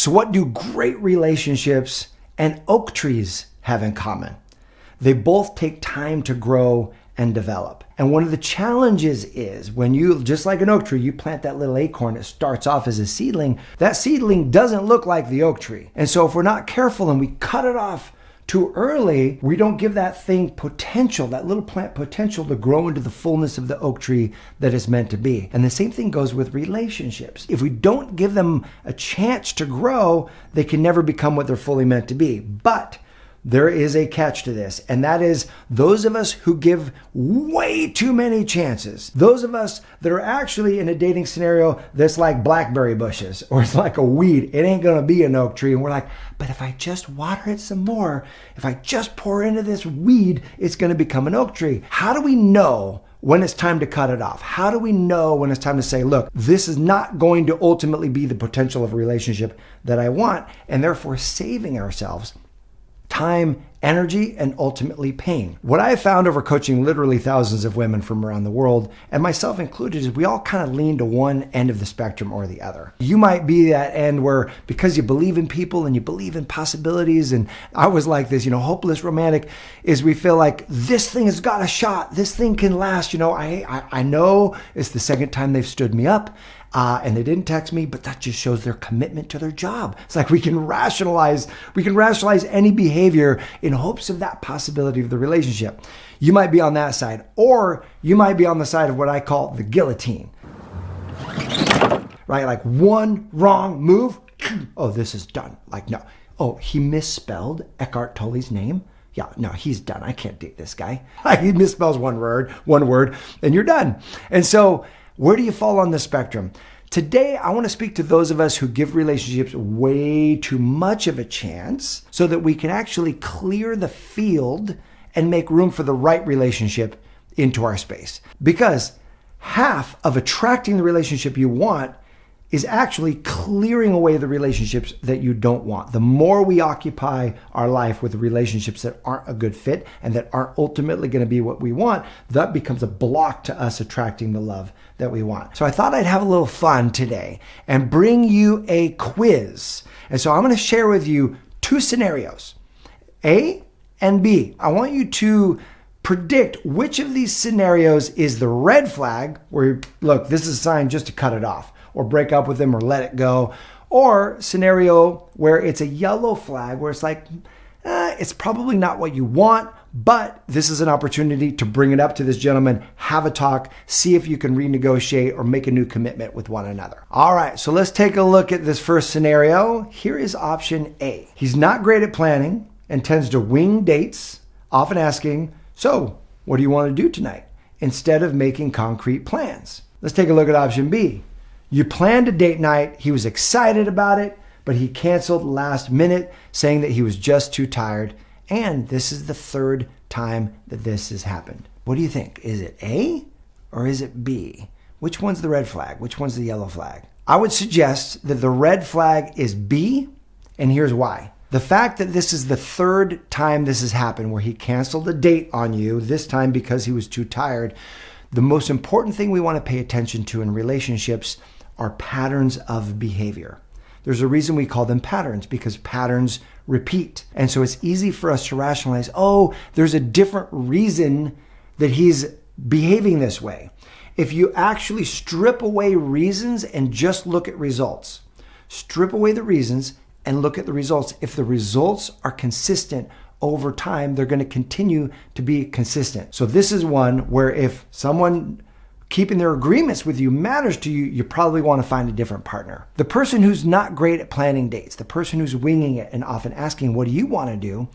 So what do great relationships and oak trees have in common? They both take time to grow and develop. And one of the challenges is when you, just like an oak tree, you plant that little acorn that starts off as a seedling, that seedling doesn't look like the oak tree. And so if we're not careful and we cut it off too early, we don't give that thing potential, that little plant potential to grow into the fullness of the oak tree that it's meant to be. And the same thing goes with relationships. If we don't give them a chance to grow, they can never become what they're fully meant to be. But there is a catch to this, and that is those of us who give way too many chances, those of us that are actually in a dating scenario that's like blackberry bushes or it's like a weed, it ain't gonna be an oak tree, and we're like, but if I just water it some more, if I just pour into this weed, it's gonna become an oak tree. How do we know when it's time to cut it off? How do we know when it's time to say, look, this is not going to ultimately be the potential of a relationship that I want, and therefore saving ourselves time, energy, and ultimately pain. What I have found over coaching literally thousands of women from around the world, and myself included, is we all kind of lean to one end of the spectrum or the other. You might be that end where because you believe in people and you believe in possibilities, and I was like this, hopeless romantic, is we feel like this thing has got a shot, this thing can last. I know it's the second time they've stood me up. And they didn't text me, but that just shows their commitment to their job. It's like we can rationalize any behavior in hopes of that possibility of the relationship. You might be on that side, or you might be on the side of what I call the guillotine. Right? Like one wrong move, oh, this is done. Like, no. Oh, he misspelled Eckhart Tolle's name? Yeah, no, he's done. I can't date this guy. He misspells one word, and you're done. And so, where do you fall on the spectrum? Today, I want to speak to those of us who give relationships way too much of a chance so that we can actually clear the field and make room for the right relationship into our space. Because half of attracting the relationship you want is actually clearing away the relationships that you don't want. The more we occupy our life with relationships that aren't a good fit and that aren't ultimately going to be what we want, that becomes a block to us attracting the love that we want. So I thought I'd have a little fun today and bring you a quiz. And so I'm going to share with you two scenarios, A and B. I want you to predict which of these scenarios is the red flag where, look, this is a sign just to cut it off, or break up with them or let it go, or scenario where it's a yellow flag where it's like, it's probably not what you want, but this is an opportunity to bring it up to this gentleman, have a talk, see if you can renegotiate or make a new commitment with one another. All right, so let's take a look at this first scenario. Here is option A. He's not great at planning and tends to wing dates, often asking, so what do you want to do tonight? Instead of making concrete plans. Let's take a look at option B. You planned a date night, he was excited about it, but he canceled last minute, saying that he was just too tired. And this is the third time that this has happened. What do you think? Is it A or is it B? Which one's the red flag? Which one's the yellow flag? I would suggest that the red flag is B, and here's why. The fact that this is the third time this has happened, where he canceled a date on you, this time because he was too tired, the most important thing we want to pay attention to in relationships are patterns of behavior. There's a reason we call them patterns, because patterns repeat. And so it's easy for us to rationalize, oh, there's a different reason that he's behaving this way. If you actually strip away reasons and just look at results, strip away the reasons and look at the results. If the results are consistent over time, they're going to continue to be consistent. So this is one where if someone keeping their agreements with you matters to you, you probably want to find a different partner. The person who's not great at planning dates, the person who's winging it and often asking, what do you want to do?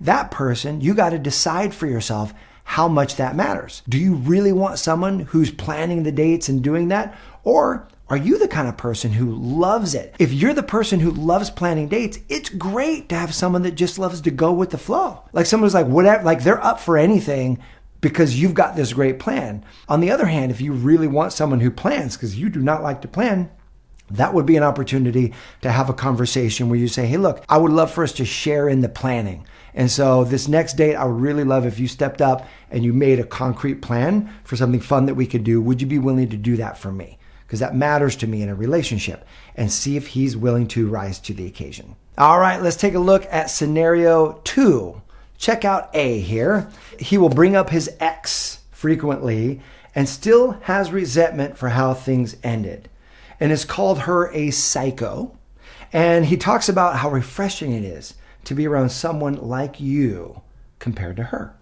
That person, you got to decide for yourself how much that matters. Do you really want someone who's planning the dates and doing that? Or are you the kind of person who loves it? If you're the person who loves planning dates, it's great to have someone that just loves to go with the flow. Like someone who's like, whatever, like they're up for anything because you've got this great plan. On the other hand, if you really want someone who plans because you do not like to plan, that would be an opportunity to have a conversation where you say, hey, look, I would love for us to share in the planning. And so this next date, I would really love if you stepped up and you made a concrete plan for something fun that we could do. Would you be willing to do that for me? because that matters to me in a relationship, and see if he's willing to rise to the occasion. All right, let's take a look at scenario 2. Check out A here. He will bring up his ex frequently and still has resentment for how things ended, and has called her a psycho. And he talks about how refreshing it is to be around someone like you compared to her.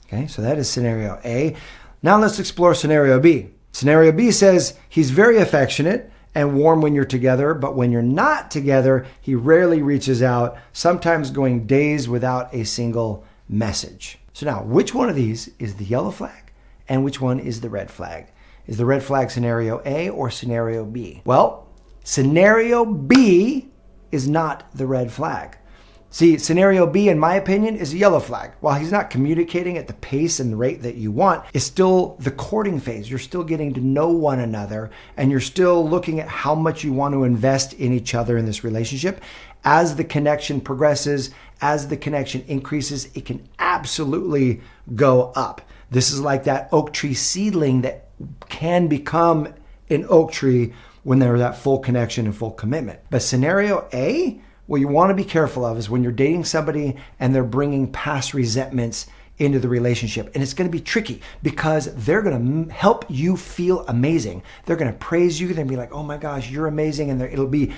Okay, so that is scenario A. Now let's explore scenario B. Scenario B says he's very affectionate and warm when you're together, but when you're not together, he rarely reaches out, sometimes going days without a single message. So now, which one of these is the yellow flag and which one is the red flag? Is the red flag scenario A or scenario B? Well, scenario B is not the red flag. See, scenario B, in my opinion, is a yellow flag. While he's not communicating at the pace and rate that you want, it's still the courting phase. You're still getting to know one another, and you're still looking at how much you want to invest in each other in this relationship. As the connection progresses, as the connection increases, it can absolutely go up. This is like that oak tree seedling that can become an oak tree when there's that full connection and full commitment. But scenario A, what you want to be careful of is when you're dating somebody and they're bringing past resentments into the relationship. And it's going to be tricky because they're going to help you feel amazing. They're going to praise you. They're going to be like, oh my gosh, you're amazing. And it'll be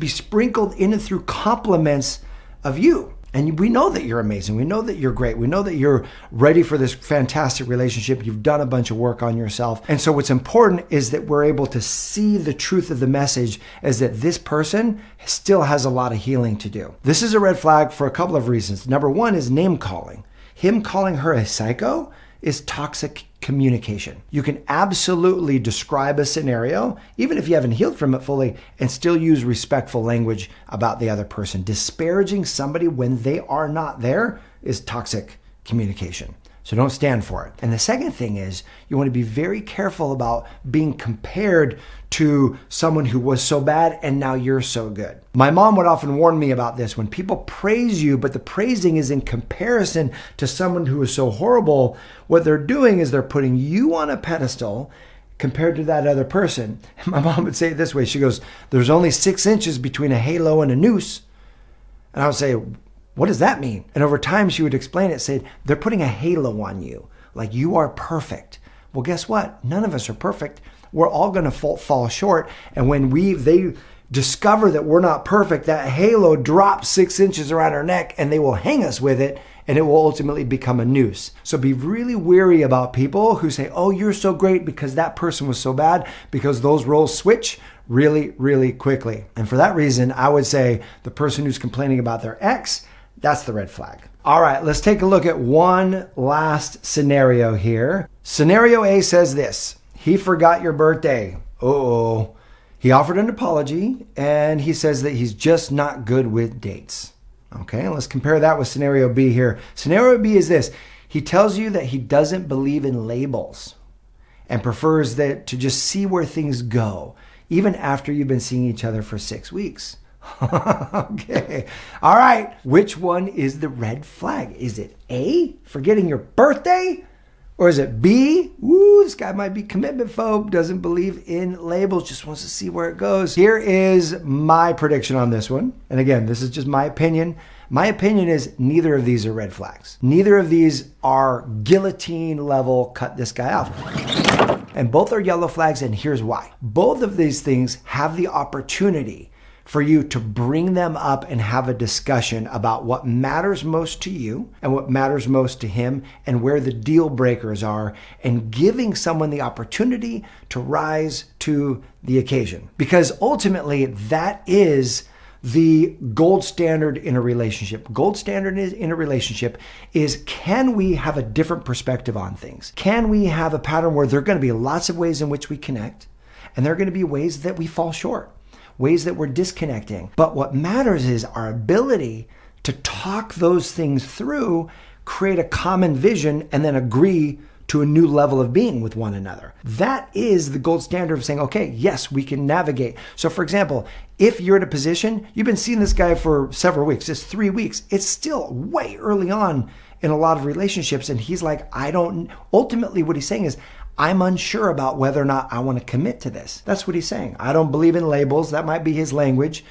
sprinkled in and through compliments of you. And we know that you're amazing. We know that you're great. We know that you're ready for this fantastic relationship. You've done a bunch of work on yourself. And so what's important is that we're able to see the truth of the message is that this person still has a lot of healing to do. This is a red flag for a couple of reasons. Number one is name calling. Him calling her a psycho is toxic communication. You can absolutely describe a scenario, even if you haven't healed from it fully, and still use respectful language about the other person. Disparaging somebody when they are not there is toxic communication. So don't stand for it. And the second thing is you want to be very careful about being compared to someone who was so bad and now you're so good. My mom would often warn me about this. When people praise you, but the praising is in comparison to someone who is so horrible, what they're doing is they're putting you on a pedestal compared to that other person. And my mom would say it this way. She goes, there's only 6 inches between a halo and a noose. And I would say, what does that mean? And over time, she would explain it, say, they're putting a halo on you, like you are perfect. Well, guess what? None of us are perfect. We're all going to fall short. And when they discover that we're not perfect, that halo drops 6 inches around our neck and they will hang us with it, and it will ultimately become a noose. So be really wary about people who say, oh, you're so great because that person was so bad, because those roles switch really, really quickly. And for that reason, I would say the person who's complaining about their ex, that's the red flag. All right, let's take a look at one last scenario here. Scenario A says this: he forgot your birthday. Uh-oh. He offered an apology, and he says that he's just not good with dates. Okay, let's compare that with scenario B here. Scenario B is this: he tells you that he doesn't believe in labels and prefers that to just see where things go, even after you've been seeing each other for 6 weeks. Okay. All right. Which one is the red flag? Is it A, forgetting your birthday? Or is it B, ooh, this guy might be commitment phobe, doesn't believe in labels, just wants to see where it goes? Here is my prediction on this one. And again, this is just my opinion. My opinion is neither of these are red flags. Neither of these are guillotine level, cut this guy off. And both are yellow flags, and here's why. Both of these things have the opportunity for you to bring them up and have a discussion about what matters most to you and what matters most to him and where the deal breakers are, and giving someone the opportunity to rise to the occasion. Because ultimately that is the gold standard in a relationship. Gold standard in a relationship is, can we have a different perspective on things? Can we have a pattern where there are going to be lots of ways in which we connect, and there are going to be ways that we fall short, ways that we're disconnecting. But what matters is our ability to talk those things through, create a common vision, and then agree to a new level of being with one another. That is the gold standard of saying, okay, yes, we can navigate. So for example, if you're in a position, you've been seeing this guy for several weeks, just 3 weeks, it's still way early on in a lot of relationships. And he's like, ultimately what he's saying is, I'm unsure about whether or not I want to commit to this. That's what he's saying. I don't believe in labels. That might be his language.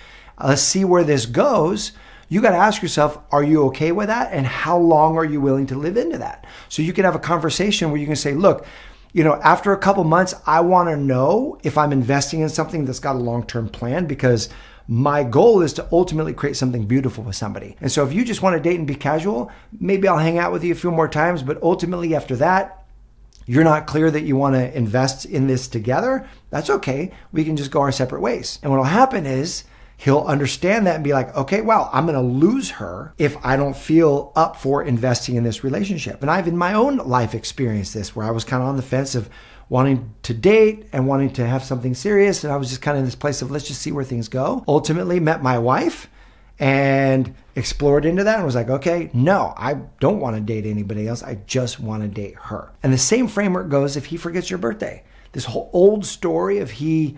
Let's see where this goes. You got to ask yourself, are you okay with that? And how long are you willing to live into that? So you can have a conversation where you can say, look, after a couple months, I want to know if I'm investing in something that's got a long-term plan, because my goal is to ultimately create something beautiful with somebody. And so if you just want to date and be casual, maybe I'll hang out with you a few more times, but ultimately after that, you're not clear that you want to invest in this together. That's okay. We can just go our separate ways. And what will happen is he'll understand that and be like, okay, well, I'm going to lose her if I don't feel up for investing in this relationship. And I've in my own life experienced this, where I was kind of on the fence of wanting to date and wanting to have something serious. And I was just kind of in this place of, let's just see where things go. Ultimately met my wife and explored into that and was like, okay, no, I don't want to date anybody else. I just want to date her. And the same framework goes if he forgets your birthday. This whole old story of he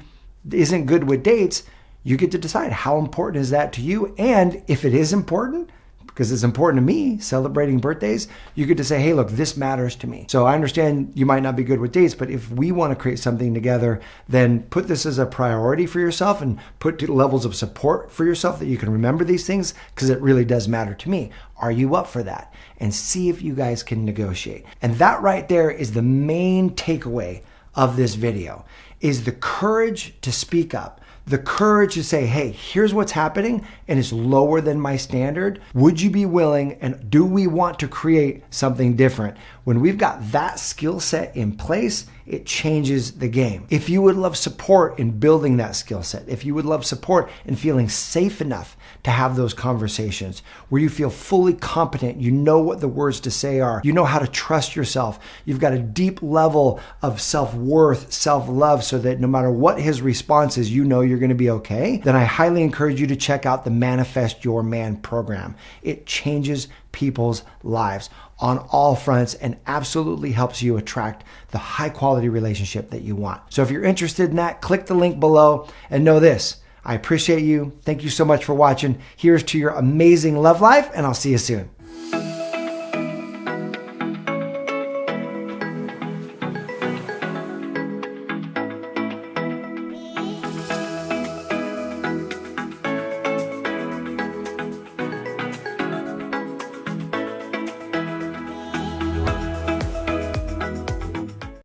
isn't good with dates, you get to decide how important is that to you. And if it is important, because it's important to me, celebrating birthdays, you get to say, hey, look, this matters to me. So I understand you might not be good with dates, but if we want to create something together, then put this as a priority for yourself and put levels of support for yourself that you can remember these things, because it really does matter to me. Are you up for that? And see if you guys can negotiate. And that right there is the main takeaway of this video, is the courage to speak up. The courage to say, hey, here's what's happening and it's lower than my standard. Would you be willing, and do we want to create something different? When we've got that skill set in place, it changes the game. If you would love support in building that skill set, if you would love support in feeling safe enough to have those conversations where you feel fully competent, you know what the words to say are, you know how to trust yourself, you've got a deep level of self-worth, self-love, so that no matter what his response is, you know you're going to be okay, then I highly encourage you to check out the Manifest Your Man program. It changes people's lives on all fronts and absolutely helps you attract the high quality relationship that you want. So if you're interested in that, click the link below and know this: I appreciate you. Thank you so much for watching. Here's to your amazing love life, and I'll see you soon.